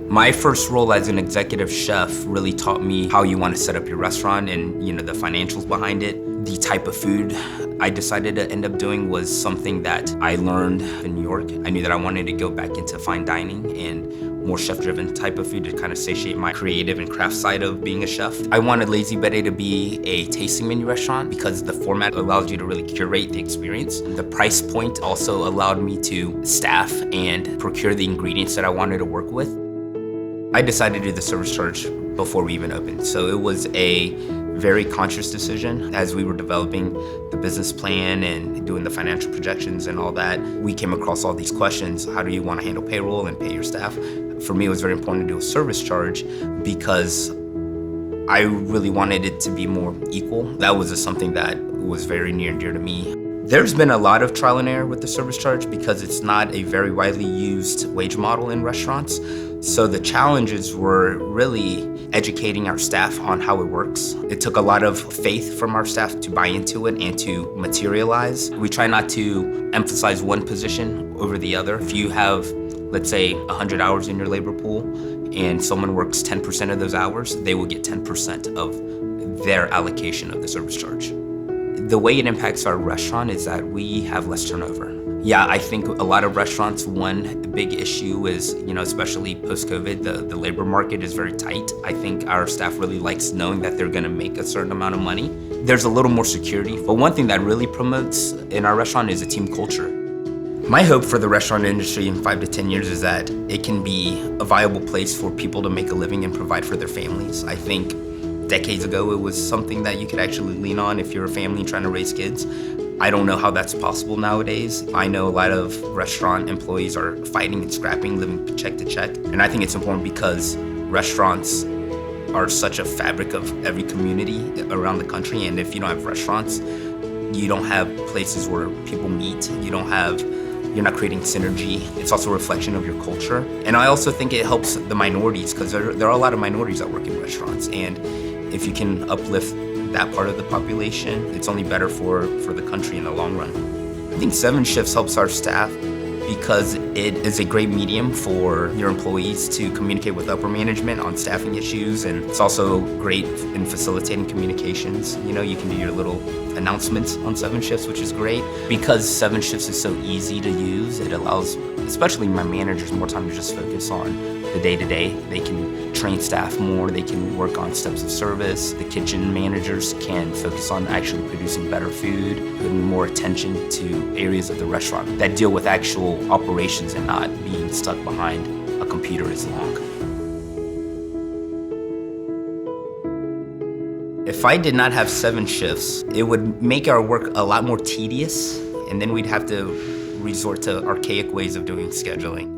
My first role as an executive chef really taught me how you want to set up your restaurant and the financials behind it. The type of food I decided to end up doing was something that I learned in New York. I knew that I wanted to go back into fine dining and more chef-driven type of food to kind of satiate my creative and craft side of being a chef. I wanted Lazy Betty to be a tasting menu restaurant because the format allows you to really curate the experience. The price point also allowed me to staff and procure the ingredients that I wanted to work with. I decided to do the service charge before we even opened. So it was a very conscious decision. As we were developing the business plan and doing the financial projections and all that, we came across all these questions. How do you want to handle payroll and pay your staff? For me, it was very important to do a service charge because I really wanted it to be more equal. That was something that was very near and dear to me. There's been a lot of trial and error with the service charge because it's not a very widely used wage model in restaurants. So the challenges were really educating our staff on how it works. It took a lot of faith from our staff to buy into it and to materialize. We try not to emphasize one position over the other. If you have, let's say, 100 hours in your labor pool and someone works 10% of those hours, they will get 10% of their allocation of the service charge. The way it impacts our restaurant is that we have less turnover. Yeah, I think a lot of restaurants, one big issue is, especially post-COVID, the labor market is very tight. I think our staff really likes knowing that they're gonna make a certain amount of money. There's a little more security, but one thing that really promotes in our restaurant is a team culture. My hope for the restaurant industry in 5 to 10 years is that it can be a viable place for people to make a living and provide for their families. I think decades ago, it was something that you could actually lean on if you're a family trying to raise kids. I don't know how that's possible nowadays. I know a lot of restaurant employees are fighting and scrapping, living check to check. And I think it's important because restaurants are such a fabric of every community around the country. And if you don't have restaurants, you don't have places where people meet. You're not creating synergy. It's also a reflection of your culture. And I also think it helps the minorities because there are a lot of minorities that work in restaurants. And if you can uplift that part of the population, it's only better for the country in the long run. I think 7 Shifts helps our staff because it is a great medium for your employees to communicate with upper management on staffing issues, and it's also great in facilitating communications. You can do your little announcements on 7 Shifts, which is great. Because 7 Shifts is so easy to use, it allows, especially my managers, more time to just focus on the day-to-day. They can train staff more, they can work on steps of service. The kitchen managers can focus on actually producing better food, putting more attention to areas of the restaurant that deal with actual operations and not being stuck behind a computer as long. If I did not have 7 Shifts, it would make our work a lot more tedious, and then we'd have to resort to archaic ways of doing scheduling.